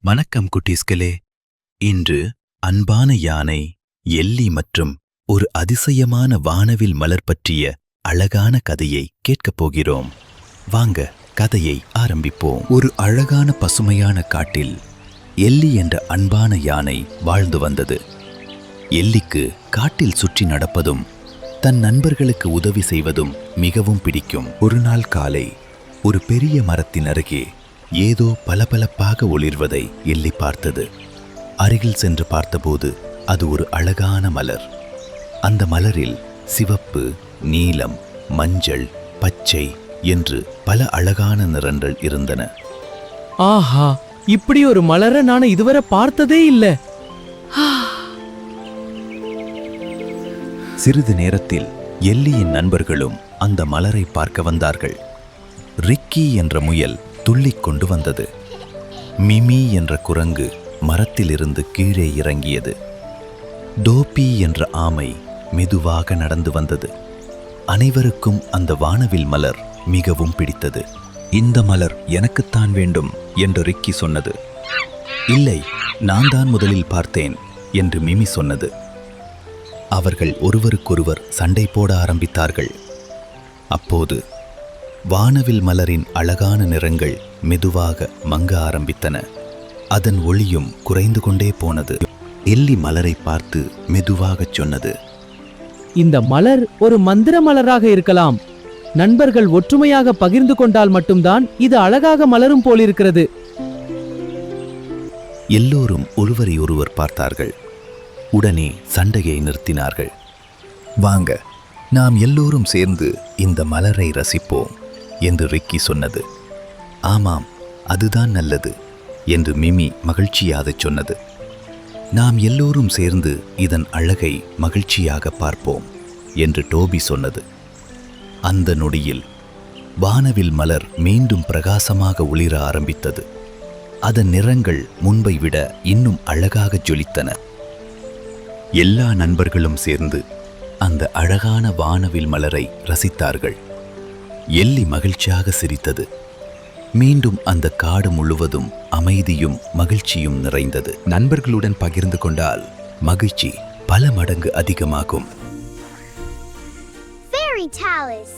வணக்கம் குட்டீஸ்களே. இன்று அன்பான யானை, எல்லி மற்றும் ஒரு அதிசயமான வானவில் மலர் பற்றிய அழகான கதையை கேட்கப் போகிறோம். வாங்க கதையை ஆரம்பிப்போம். ஒரு அழகான பசுமையான காட்டில் எல்லி என்ற அன்பான யானை வாழ்ந்து வந்தது. எல்லிக்கு காட்டில் சுற்றி நடப்பதும் தன் நண்பர்களுக்கு உதவி செய்வதும் மிகவும் பிடிக்கும். ஒரு நாள் காலை ஒரு பெரிய மரத்தின் அருகே ஏதோ பளபளப்பாக ஒளிர்வதை எல்லி பார்த்தது. அருகில் சென்று பார்த்தபோது அது ஒரு அழகான மலர். அந்த மலரில் சிவப்பு, நீலம், மஞ்சள், பச்சை என்று பல அழகான நிறங்கள் இருந்தன. ஆஹா, இப்படி ஒரு மலரை நான் இதுவரை பார்த்ததே இல்ல. சிறிது நேரத்தில் எல்லியின் நண்பர்களும் அந்த மலரை பார்க்க வந்தார்கள். ரிக்கி என்ற முயல் துள்ளிக் கொண்டு வந்தது. மிமி என்ற குரங்கு மரத்திலிருந்து கீழே இறங்கியது. டோபி என்ற ஆமை மெதுவாக நடந்து வந்தது. அனைவருக்கும் அந்த வானவில் மலர் மிகவும் பிடித்தது. இந்த மலர் எனக்குத்தான் வேண்டும் என்று ரிக்கி சொன்னது. இல்லை, நான் தான் முதலில் பார்த்தேன் என்று மிமி சொன்னது. அவர்கள் ஒருவருக்கொருவர் சண்டை போட ஆரம்பித்தார்கள். அப்போது வானவில் மலரின் அழகான நிறங்கள் மெதுவாக மங்க ஆரம்பித்தன. அதன் ஒளியும் குறைந்து கொண்டே போனது. எல்லி மலரை பார்த்து மெதுவாகச் சொன்னது, இந்த மலர் ஒரு மந்திர மலராக இருக்கலாம். நண்பர்கள் ஒற்றுமையாக பகிர்ந்து கொண்டால் மட்டும்தான் இது அழகாக மலரும் போலிருக்கிறது. எல்லோரும் ஒருவரை ஒருவர் பார்த்தார்கள். உடனே சண்டையை நிறுத்தினார்கள். வாங்க, நாம் எல்லோரும் சேர்ந்து இந்த மலரை ரசிப்போம் என்று ரிக்கி சொன்னது. ஆமாம், அதுதான் நல்லது என்று மிமி மகிழ்ச்சியாகச் சொன்னது. நாம் எல்லோரும் சேர்ந்து இதன் அழகை மகிழ்ச்சியாக பார்ப்போம் என்று டோபி சொன்னது. அந்த நொடியில் வானவில் மலர் மீண்டும் பிரகாசமாக ஒளிர ஆரம்பித்தது. அதன் நிறங்கள் முன்பை விட இன்னும் அழகாக ஜொலித்தன. எல்லா நண்பர்களும் சேர்ந்து அந்த அழகான வானவில் மலரை ரசித்தார்கள். எல்லி மகிழ்ச்சியாக சிரித்தது. மீண்டும் அந்த காடு முழுவதும் அமைதியும் மகிழ்ச்சியும் நிறைந்தது. நண்பர்களுடன் பகிர்ந்து கொண்டால் மகிழ்ச்சி பல மடங்கு அதிகமாகும். Fairy Talus.